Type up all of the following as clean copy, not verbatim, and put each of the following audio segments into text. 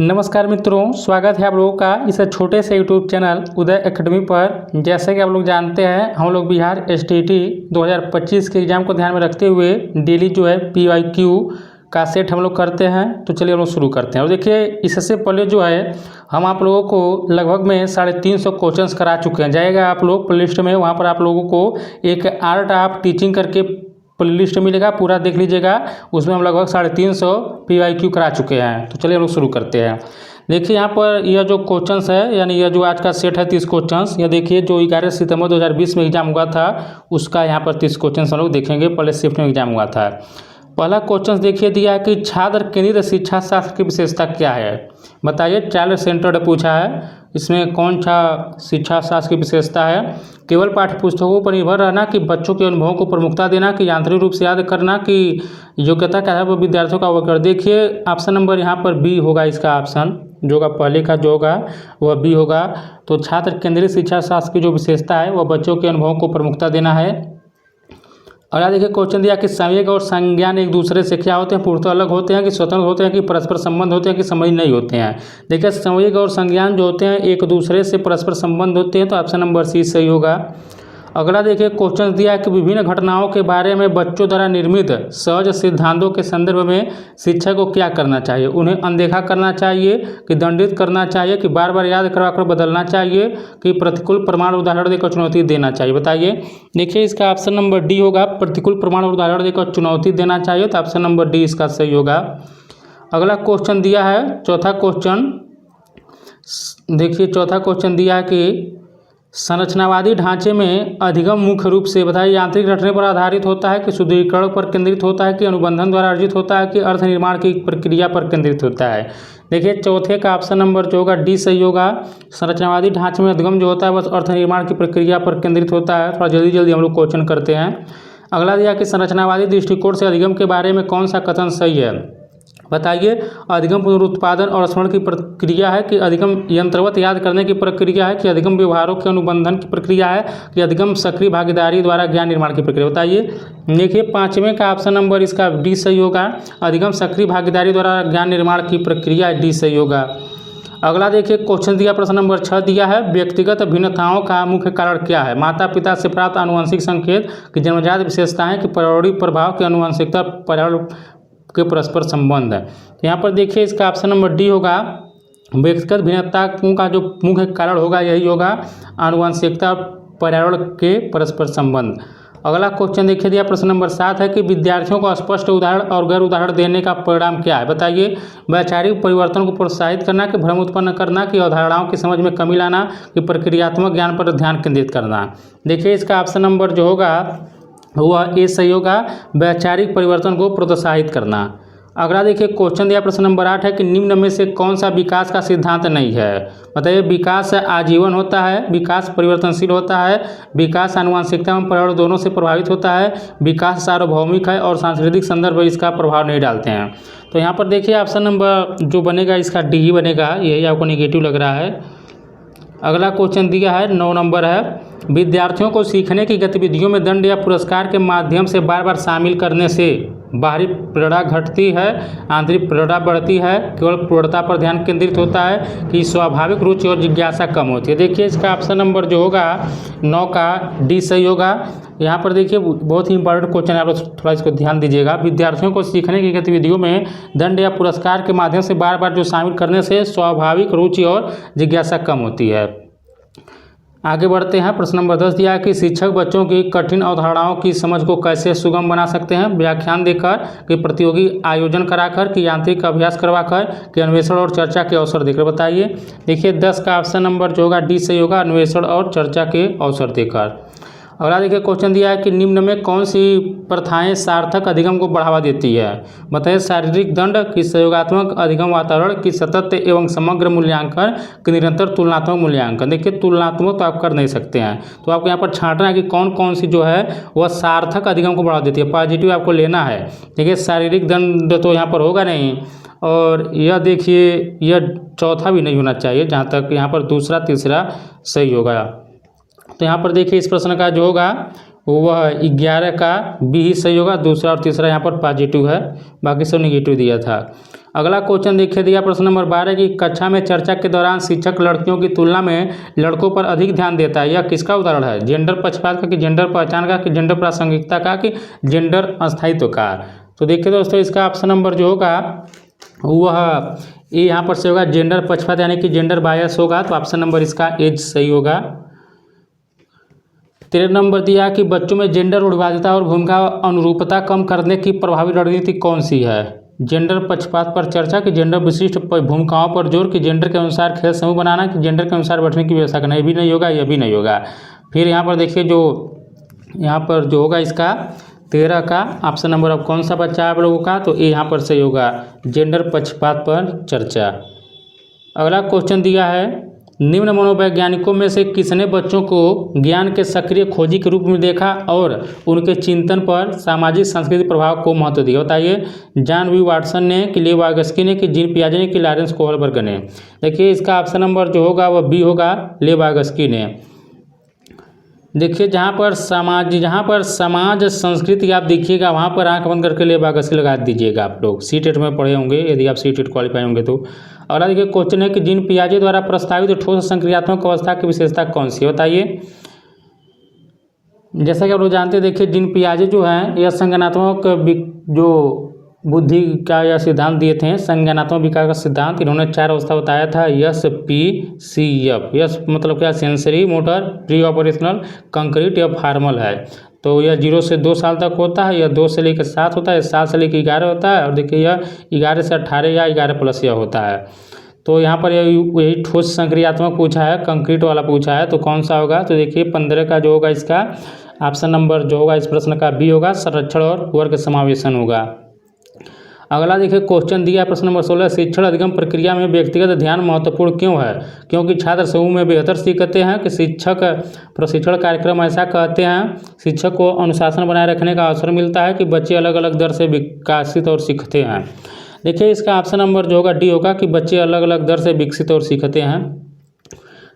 नमस्कार मित्रों, स्वागत है आप लोगों का इस छोटे से यूट्यूब चैनल उदय एकेडमी पर। जैसे कि आप लोग जानते हैं, हम लोग बिहार एसटीईटी 2025 के एग्ज़ाम को ध्यान में रखते हुए डेली जो है पीवाईक्यू का सेट हम लोग करते हैं। तो चलिए हम लोग शुरू करते हैं। और देखिए, इससे पहले जो है हम आप लोगों को लगभग में 350 क्वेश्चंस करा चुके हैं। जाएगा आप लोग प्ले लिस्ट में, वहाँ पर आप लोगों को एक आर्ट ऑफ टीचिंग करके लिस्ट मिलेगा, पूरा देख लीजिएगा। उसमें हम लगभग 350 पीवाईक्यू करा चुके हैं। तो चलिए हम लोग शुरू करते हैं। देखिए यहाँ पर यह जो क्वेश्चंस है, यानी यह जो आज का सेट है 30 क्वेश्चंस, यह देखिए जो 11 सितंबर 2020 में एग्जाम हुआ था उसका यहाँ पर 30 क्वेश्चंस हम लोग देखेंगे। पहले शिफ्ट में एग्जाम हुआ था। पहला क्वेश्चन देखिए दिया है कि छात्र केंद्रित शिक्षा शास्त्र की विशेषता क्या है। बताइए, चाइल्ड सेंटर्ड पूछा है। इसमें कौन सा शिक्षा शास्त्र की विशेषता है। केवल पाठ्य पुस्तकों पर निर्भर रहना, कि बच्चों के अनुभवों को प्रमुखता देना, कि यांत्रिक रूप से याद करना, कि योग्यता के आधार पर विद्यार्थियों का अवकरण। देखिए ऑप्शन नंबर यहाँ पर बी होगा। इसका ऑप्शन जो होगा पहले का जो होगा वह बी होगा। तो छात्र केंद्रित शिक्षा शास्त्र की जो विशेषता है वह बच्चों के अनुभवों को प्रमुखता देना है। और देखिए क्वेश्चन दिया कि संवेग और संज्ञान एक दूसरे से क्या होते हैं, पूर्णतः अलग होते हैं, कि स्वतंत्र होते हैं, कि परस्पर संबंध होते हैं, कि संबंध नहीं होते हैं। देखिए संवेग और संज्ञान जो होते हैं एक दूसरे से परस्पर संबंध होते हैं। तो ऑप्शन नंबर सी सही होगा। अगला देखिए क्वेश्चन दिया है कि विभिन्न घटनाओं के बारे में बच्चों द्वारा निर्मित सहज सिद्धांतों के संदर्भ में शिक्षक को क्या करना चाहिए। उन्हें अनदेखा करना चाहिए, कि दंडित करना चाहिए, कि बार बार याद करवाकर बदलना चाहिए, कि प्रतिकूल प्रमाण उदाहरण देकर चुनौती देना चाहिए। बताइए, देखिए इसका ऑप्शन नंबर डी होगा, प्रतिकूल प्रमाण उदाहरण देकर चुनौती देना चाहिए। तो ऑप्शन नंबर डी इसका सही होगा। अगला क्वेश्चन दिया है चौथा क्वेश्चन। देखिए चौथा क्वेश्चन दिया है कि संरचनावादी ढांचे में अधिगम मुख्य रूप से बताइए यांत्रिक रटने पर आधारित होता है, कि सुदृढ़ीकरण पर केंद्रित होता है, कि अनुबंधन द्वारा अर्जित होता है, कि अर्थ निर्माण की प्रक्रिया पर केंद्रित होता है। देखिए चौथे का ऑप्शन नंबर जो होगा डी सही होगा। संरचनावादी ढांचे में अधिगम जो होता है वह अर्थ निर्माण की प्रक्रिया पर केंद्रित होता है। थोड़ा जल्दी जल्दी हम लोग क्वेश्चन करते हैं। अगला दिया कि संरचनावादी दृष्टिकोण से अधिगम के बारे में कौन सा कथन सही है। बताइए, अधिगम पुनरुत्पादन और स्मरण की प्रक्रिया है, कि अधिगम यंत्रवत याद करने की प्रक्रिया है, कि अधिगम व्यवहारों के अनुबंधन की प्रक्रिया है, कि अधिगम सक्रिय भागीदारी द्वारा ज्ञान निर्माण की प्रक्रिया। बताइए, देखिए पाँचवें का ऑप्शन नंबर इसका डी सही होगा। अधिगम सक्रिय भागीदारी द्वारा ज्ञान निर्माण की प्रक्रिया डी सही होगा। अगला देखिए क्वेश्चन दिया, प्रश्न नंबर 6 दिया है, व्यक्तिगत भिन्नताओं का मुख्य कारण क्या है। माता पिता से प्राप्त आनुवंशिक संकेत, कि जन्मजात विशेषताएं, कि पर्यावरणीय प्रभाव, की आनुवंशिकता, पर्यावरण के परस्पर संबंध है। तो यहाँ पर देखिए इसका ऑप्शन नंबर डी होगा। व्यक्तिगत भिन्नताओं का जो मुख्य कारण होगा यही होगा आनुवंशिकता, पर्यावरण के परस्पर संबंध। अगला क्वेश्चन देखिए दिया, प्रश्न नंबर 7 है कि विद्यार्थियों को स्पष्ट उदाहरण और गैर उदाहरण देने का परिणाम क्या है। बताइए, वैचारिक परिवर्तन को प्रोत्साहित करना, कि भ्रम उत्पन्न करना, कि अवधारणाओं की समझ में कमी लाना, कि प्रक्रियात्मक ज्ञान पर ध्यान केंद्रित करना। देखिए इसका ऑप्शन नंबर जो होगा वह ए सही होगा, वैचारिक परिवर्तन को प्रोत्साहित करना। अगला देखिए क्वेश्चन दिया, प्रश्न नंबर 8 है कि निम्न में से कौन सा विकास का सिद्धांत नहीं है। बताइए, विकास आजीवन होता है, विकास परिवर्तनशील होता है, विकास आनुवंशिकता एवं पर्यावरण दोनों से प्रभावित होता है, विकास सार्वभौमिक है, और सांस्कृतिक संदर्भ इसका प्रभाव नहीं डालते हैं। तो यहाँ पर देखिए ऑप्शन नंबर जो बनेगा इसका डी ही बनेगा। यही आपको नेगेटिव लग रहा है। अगला क्वेश्चन दिया है 9 नंबर है, विद्यार्थियों को सीखने की गतिविधियों में दंड या पुरस्कार के माध्यम से बार बार शामिल करने से बाहरी प्रेरणा घटती है, आंतरिक प्रेरणा बढ़ती है, केवल पूर्णता पर ध्यान केंद्रित होता है, कि स्वाभाविक रुचि और जिज्ञासा कम होती है। देखिए इसका ऑप्शन नंबर जो होगा 9 का डी सही होगा। यहाँ पर देखिए बहुत ही इंपॉर्टेंट क्वेश्चन है, आप लोग थोड़ा इसको ध्यान दीजिएगा। विद्यार्थियों को सीखने की गतिविधियों में दंड या पुरस्कार के माध्यम से बार बार जो शामिल करने से स्वाभाविक रुचि और जिज्ञासा कम होती है। आगे बढ़ते हैं। प्रश्न नंबर 10 दिया है कि शिक्षक बच्चों की कठिन अवधारणाओं की समझ को कैसे सुगम बना सकते हैं। व्याख्यान देकर, कि प्रतियोगी आयोजन कराकर, कि यांत्रिक अभ्यास करवाकर, कि अन्वेषण और चर्चा के अवसर देकर। बताइए, देखिए 10 का ऑप्शन नंबर जो होगा डी सही होगा, अन्वेषण और चर्चा के अवसर देकर। अगला देखिए क्वेश्चन दिया है कि निम्न में कौन सी प्रथाएं सार्थक अधिगम को बढ़ावा देती है। बताइए, शारीरिक दंड, कि सहयोगात्मक अधिगम वातावरण, कि सतत एवं समग्र मूल्यांकन, कि निरंतर तुलनात्मक मूल्यांकन। देखिए तुलनात्मक तो आप कर नहीं सकते हैं, तो आपको यहाँ पर छांटना है कि कौन कौन सी जो है वह सार्थक अधिगम को बढ़ावा देती है। पॉजिटिव आपको लेना है। देखिए शारीरिक दंड तो यहाँ पर होगा नहीं, और यह देखिए यह चौथा भी नहीं होना चाहिए, जहाँ तक यहाँ पर दूसरा तीसरा सही होगा। तो यहाँ पर देखिए इस प्रश्न का जो होगा वह 11 का बी ही सही होगा, दूसरा और तीसरा यहाँ पर पॉजिटिव है, बाकी सब नेगेटिव दिया था। अगला क्वेश्चन देखिए दिया प्रश्न नंबर 12 की कक्षा में चर्चा के दौरान शिक्षक लड़कियों की तुलना में लड़कों पर अधिक ध्यान देता है, यह किसका उदाहरण है? जेंडर पक्षपात का, कि जेंडर पहचान का, कि जेंडर प्रासंगिकता का, कि जेंडर अस्थायित्व का? तो देखिए दोस्तों इसका ऑप्शन नंबर जो होगा वह ये यहाँ पर से होगा जेंडर पक्षपात यानी कि जेंडर बायस होगा। तो ऑप्शन नंबर इसका एज सही होगा। 13 नंबर दिया कि बच्चों में जेंडर रूढ़िवादिता और भूमिका अनुरूपता कम करने की प्रभावी रणनीति कौन सी है? जेंडर पक्षपात पर चर्चा, कि जेंडर विशिष्ट भूमिकाओं पर जोर, कि जेंडर के अनुसार खेल समूह बनाना, कि जेंडर के अनुसार बैठने की व्यवस्था करना? ये भी नहीं होगा, यह भी नहीं होगा। फिर यहाँ पर देखिए जो यहाँ पर जो होगा इसका 13 का ऑप्शन नंबर अब कौन सा बच्चा आप लोगों का? तो ये यहाँ पर सही होगा जेंडर पक्षपात पर चर्चा। अगला क्वेश्चन दिया है निम्न मनोवैज्ञानिकों में से किसने बच्चों को ज्ञान के सक्रिय खोजी के रूप में देखा और उनके चिंतन पर सामाजिक सांस्कृतिक प्रभाव को महत्व दिया? बताइए। जॉन वी वाटसन ने, कि लेव वागस्की ने, कि जीन पियाजे ने, कि लॉरेंस कोहलबर्ग ने? देखिए इसका ऑप्शन नंबर जो होगा वह बी होगा, लेव वागस्की ने। देखिए जहाँ पर समाज संस्कृति आप देखिएगा वहाँ पर आंख बंद करके लेव वागस्की लगा दीजिएगा। आप लोग सीटेट में पढ़े होंगे यदि आप सीटेट क्वालिफाई होंगे तो। अगला देखिए क्वेश्चन है कि जीन पियाजे द्वारा प्रस्तावित ठोस संक्रियात्मक अवस्था की विशेषता कौन सी है? बताइए। जैसा कि आप लोग जानते हैं देखिए जीन पियाजे जो हैं यह संज्ञानात्मक जो बुद्धि का यह सिद्धांत दिए थे, संज्ञानात्मक विकास का सिद्धांत। इन्होंने 4 अवस्था बताया था, S P C F. S मतलब क्या? Sensory, motor, pre operational, concrete या फॉर्मल है। तो यह 0 से 2 साल तक होता है, यह 2 से लेकर 7 होता है, 7 से लेकर 11 होता है, और देखिए यह 11 से 18 या 11 प्लस यह होता है। तो यहाँ पर यही ठोस संक्रियात्मक पूछा है, कंक्रीट वाला पूछा है, तो कौन सा होगा? तो देखिए 15 का जो होगा इसका ऑप्शन नंबर जो होगा इस प्रश्न का बी होगा, संरक्षण और वर्ग समावेशन होगा। अगला देखिए क्वेश्चन दिया प्रश्न नंबर 16 शिक्षण अधिगम प्रक्रिया में व्यक्तिगत ध्यान महत्वपूर्ण क्यों है? क्योंकि छात्र समूह में बेहतर सीखते हैं, कि शिक्षक प्रशिक्षण कार्यक्रम ऐसा कहते हैं, शिक्षक को अनुशासन बनाए रखने का अवसर मिलता है, कि बच्चे अलग अलग दर से विकसित और सीखते हैं? देखिए इसका ऑप्शन नंबर जो होगा डी होगा, कि बच्चे अलग अलग दर से विकसित और सीखते हैं।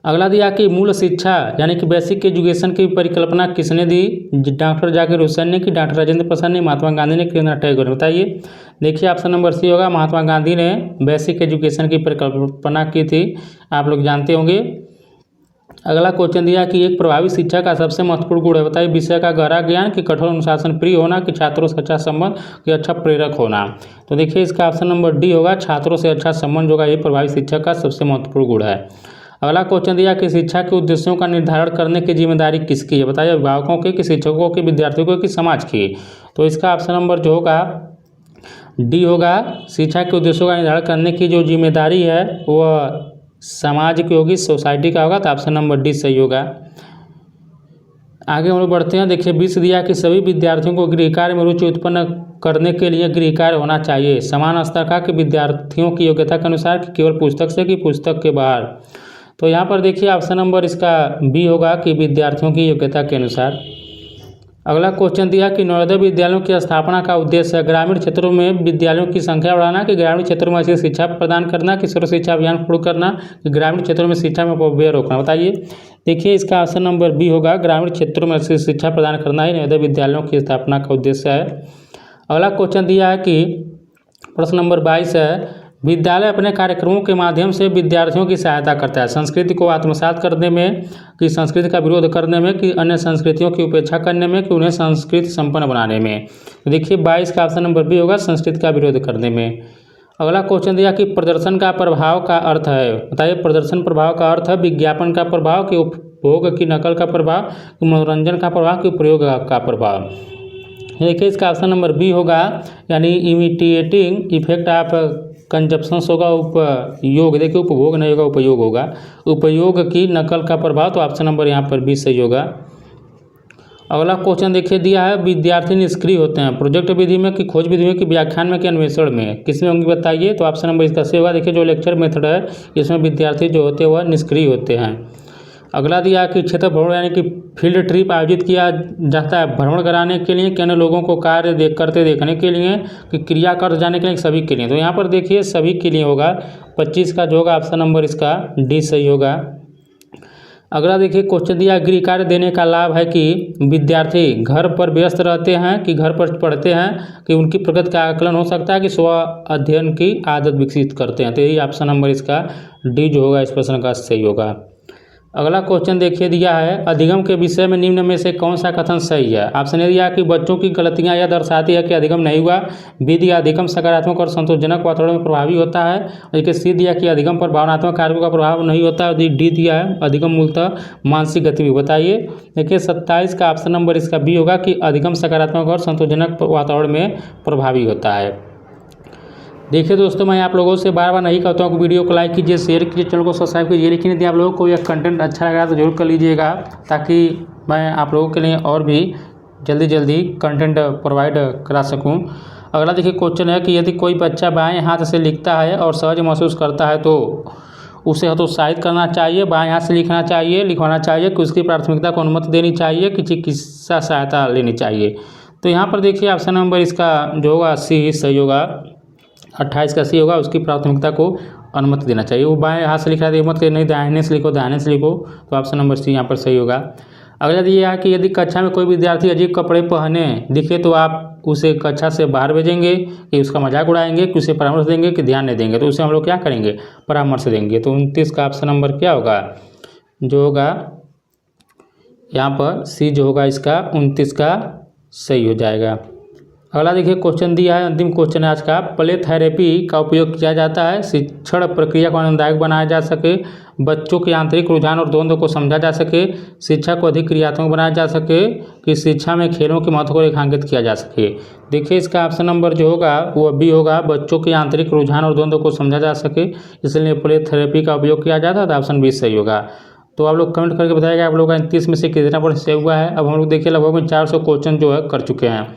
अगला दिया कि मूल शिक्षा यानी कि बेसिक एजुकेशन की परिकल्पना किसने दी? डॉक्टर जाकिर हुसैन ने, कि डॉक्टर राजेंद्र प्रसाद ने, महात्मा गांधी ने, रवींद्रनाथ टैगोर ने? बताइए। देखिए ऑप्शन नंबर सी होगा, महात्मा गांधी ने बेसिक एजुकेशन की परिकल्पना की थी, आप लोग जानते होंगे। अगला क्वेश्चन दिया कि एक प्रभावी शिक्षा का सबसे महत्वपूर्ण गुण है? बताइए। विषय का गहरा ज्ञान, कि कठोर अनुशासन प्रिय होना, कि छात्रों से अच्छा संबंध, कि अच्छा प्रेरक होना? तो देखिए इसका ऑप्शन नंबर डी होगा, छात्रों से अच्छा संबंध होगा, ये प्रभावी शिक्षा का सबसे महत्वपूर्ण गुण है। अगला क्वेश्चन दिया कि शिक्षा के उद्देश्यों का निर्धारण करने की जिम्मेदारी किसकी है? बताइए। अभिभावकों की, कि शिक्षकों की, विद्यार्थियों की, कि समाज की? तो इसका ऑप्शन नंबर जो होगा डी होगा, शिक्षा के उद्देश्यों का निर्धारण करने की जो जिम्मेदारी है वह समाज की होगी, सोसाइटी का होगा। तो ऑप्शन नंबर डी सही होगा। आगे हम लोग बढ़ते हैं। देखिए 20 दिया कि सभी विद्यार्थियों को गृह कार्य में रुचि उत्पन्न करने के लिए गृह कार्य होना चाहिए समान स्तर का, कि विद्यार्थियों की योग्यता के अनुसार, कि केवल पुस्तक से, कि पुस्तक के बाहर? तो यहाँ पर देखिए ऑप्शन नंबर इसका बी होगा, कि विद्यार्थियों की योग्यता के अनुसार। अगला क्वेश्चन दिया कि नवोदय विद्यालयों की स्थापना का उद्देश्य है ग्रामीण क्षेत्रों में विद्यालयों की संख्या बढ़ाना, कि ग्रामीण क्षेत्रों में अच्छी शिक्षा प्रदान करना, कि सर्व शिक्षा अभियान शुरू करना, कि ग्रामीण क्षेत्रों में शिक्षा में अपव्यय रोकना? बताइए। देखिए इसका ऑप्शन नंबर बी होगा, ग्रामीण क्षेत्रों में अच्छी शिक्षा प्रदान करना ही नवोदय विद्यालयों की स्थापना का उद्देश्य है। अगला क्वेश्चन दिया है कि प्रश्न नंबर 22 है विद्यालय अपने कार्यक्रमों के माध्यम से विद्यार्थियों की सहायता करता है संस्कृति को आत्मसात करने में, कि संस्कृति का विरोध करने में, कि अन्य संस्कृतियों की उपेक्षा करने में, कि उन्हें संस्कृति संपन्न बनाने में? देखिए 22 का ऑप्शन नंबर बी होगा, संस्कृति का विरोध करने में। अगला क्वेश्चन दिया कि प्रदर्शन का प्रभाव का अर्थ है? बताइए। प्रदर्शन प्रभाव का अर्थ है विज्ञापन का प्रभाव, कि उपभोग की नकल का प्रभाव, कि मनोरंजन का प्रभाव, कि प्रयोग का प्रभाव? देखिए इसका ऑप्शन नंबर बी होगा, यानी इमिटेटिंग इफेक्ट ऑफ कंजप्शन होगा, उपयोग। देखिए उपभोग नहीं होगा, उपयोग होगा, उपयोग की नकल का प्रभाव। तो ऑप्शन नंबर यहाँ पर बी सही होगा। अगला क्वेश्चन देखिए दिया है विद्यार्थी निष्क्रिय होते हैं प्रोजेक्ट विधि में, कि खोज विधि में, कि व्याख्यान में, कि अन्वेषण में? किसमें होंगे बताइए। तो ऑप्शन नंबर इसका सही होगा। देखिए जो लेक्चर मेथड है इसमें विद्यार्थी जो होते हैं वह निष्क्रिय होते हैं। अगला दिया कि क्षेत्र भ्रमण यानी कि फील्ड ट्रिप आयोजित किया जाता है भ्रमण कराने के लिए, कि अन्य लोगों को कार्य करते देखने के लिए, कि क्रिया कर जाने के लिए, सभी के लिए? तो यहाँ पर देखिए सभी के लिए होगा। 25 का जो होगा ऑप्शन नंबर इसका डी सही होगा। अगला देखिए क्वेश्चन दिया, गृह कार्य देने का लाभ है कि विद्यार्थी घर पर व्यस्त रहते हैं कि घर पर पढ़ते हैं, कि उनकी प्रगति का आकलन हो सकता है, कि स्व अध्ययन की आदत विकसित करते हैं। तो यही ऑप्शन नंबर इसका डी जो होगा इस प्रश्न का सही होगा। अगला क्वेश्चन देखिए दिया है, अधिगम के विषय में निम्न में से कौन सा कथन सही है। ऑप्शन ए दिया कि बच्चों की गलतियां यह दर्शाती है कि अधिगम नहीं हुआ। बी दिया अधिगम सकारात्मक और संतोषजनक वातावरण में प्रभावी होता है। देखिए सी दिया कि अधिगम पर भावनात्मक कारकों का प्रभाव नहीं होता है। डी दिया है अधिगम मूलतः मानसिक गतिविधि। बताइए। देखिए 27 का ऑप्शन नंबर इसका बी होगा कि अधिगम सकारात्मक और संतोषजनक वातावरण में प्रभावी होता है। देखिए दोस्तों, मैं आप लोगों से बार बार नहीं कहता हूँ कि वीडियो को लाइक कीजिए, शेयर कीजिए, चैनल को सब्सक्राइब कीजिए, लेकिन यदि आप लोगों को यह कंटेंट अच्छा लग रहा है तो जरूर कर लीजिएगा, ताकि मैं आप लोगों के लिए और भी जल्दी कंटेंट प्रोवाइड करा सकूँ। अगला देखिए क्वेश्चन है कि यदि कोई बच्चा बाएं हाथ से लिखता है और सहज महसूस करता है तो उसे हतोत्साहित करना चाहिए, बाएं हाथ से लिखवाना चाहिए, कि उसकी प्राथमिकता को अनुमति देनी चाहिए, कि चिकित्सा सहायता लेनी चाहिए। तो यहाँ पर देखिए ऑप्शन नंबर इसका जो होगा सी सही होगा। 28 का सी होगा, उसकी प्राथमिकता को अनुमति देना चाहिए। वो बाएं हाथ से लिख रहा है तो मत नहीं दाहिने से लिखो, तो ऑप्शन नंबर सी यहाँ पर सही होगा। अगला ये है कि यदि कक्षा में कोई विद्यार्थी अजीब कपड़े पहने दिखे तो आप उसे कक्षा से बाहर भेजेंगे, कि उसका मजाक उड़ाएंगे, कि उसे परामर्श देंगे, कि ध्यान नहीं देंगे। तो उसे हम लोग क्या करेंगे, परामर्श देंगे। तो 29 का ऑप्शन नंबर क्या होगा, जो होगा यहाँ पर सी जो होगा इसका 29 का सही हो जाएगा। अगला देखिए क्वेश्चन दिया है, अंतिम क्वेश्चन है आज का, प्ले थेरेपी का उपयोग किया जाता है शिक्षण प्रक्रिया को आनंददायक बनाया जा सके, बच्चों के आंतरिक रुझान और द्वंद्व को समझा जा सके, शिक्षा को अधिक क्रियात्मक बनाया जा सके, कि शिक्षा में खेलों के महत्व को रेखांकित किया जा सके। देखिए इसका ऑप्शन नंबर जो होगा वो बी होगा, बच्चों के आंतरिक रुझान और द्वंद्व को समझा जा सके, इसलिए प्ले थेरेपी का उपयोग किया जाता है। तो ऑप्शन बी सही होगा। तो आप लोग कमेंट करके बताइएगा आप लोग का 29 में से कितना परसेंट सही हुआ है। अब हम लोग देखिए लगभग में 400 क्वेश्चन जो है कर चुके हैं,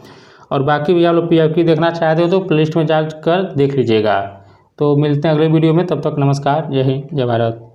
और बाकी भी आप लोग PFQ देखना चाहते हो तो प्लेलिस्ट में जाकर देख लीजिएगा। तो मिलते हैं अगले वीडियो में, तब तक नमस्कार, जय हिंद, जय भारत।